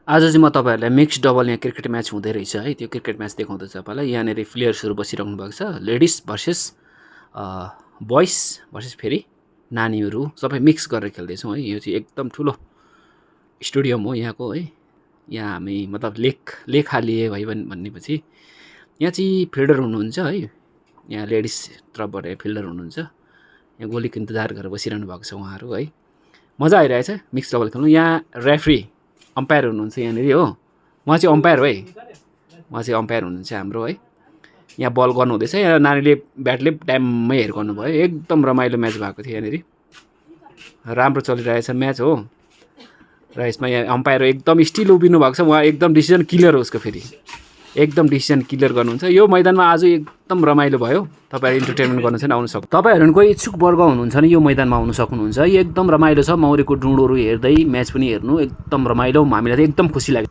आज चाहिँ म तपाईहरुलाई मिक्स डबल यहाँ क्रिकेट म्याच हुँदै रहेछ है। त्यो क्रिकेट म्याच देखाउँदैछु तपाईलाई। यहाँनेरि प्लेयर्सहरु बसिराख्नु भएको छ। लेडिज भर्सेस बोइज भर्सेस फेरि नानीहरु सबै मिक्स गरेर खेल्दै छौं है। यो चाहिँ एकदम ठुलो स्टेडियम हो यहाँको है। यहाँ हामी मतलब लेखा लिए भाइ भन्नेपछि यहाँ चाहिँ फिल्डर हुनुहुन्छ है। यहाँ लेडिज तर्फबाट फिल्डर हुनुहुन्छ। यहाँ गोलीको इन्तजार गरेर बसिरहनु भएको छ उहाँहरु है। मजा आइरहेछ मिक्स डबल खेल्नु। यहाँ रेफरी अम्पायर हुनुहुन्छ यहाँनेरि हो। उहाँ चाहिँ अम्पायर हो है। उहाँ चाहिँ अम्पायर हुनुहुन्छ हाम्रो है। यहाँ बल गर्नु हुँदैछ। यहाँ नानीले ब्याटले टाइममै हिर्काउनु भयो। एकदम रमाइलो म्याच भएको थियो यहाँनेरि। राम्रो चलिरहेछ म्याच हो। र यसमा यहाँ अम्पायर एकदम स्टिल उभिनु भएको छ। उहाँ एकदम डिसिजन किलर हो उसको फेरि। एकदम डिसिजन किलर गर्नुहुन्छ। यो मैदानमा आज एकदम रमाइलो भयो। तपाईहरु इन्टरटेनमेन्ट गर्न चाहिँ आउन सक्नु। तपाईहरु कोही इच्छुक वर्ग हुनुहुन्छ भने यो मैदानमा आउन सक्नुहुन्छ। यो एकदम रमाइलो छ। मौरीको डुँडोहरु हेर्दै म्याच पनि हेर्नु एकदम रमाइलो। हामीलाई एकदम खुसी लाग्यो।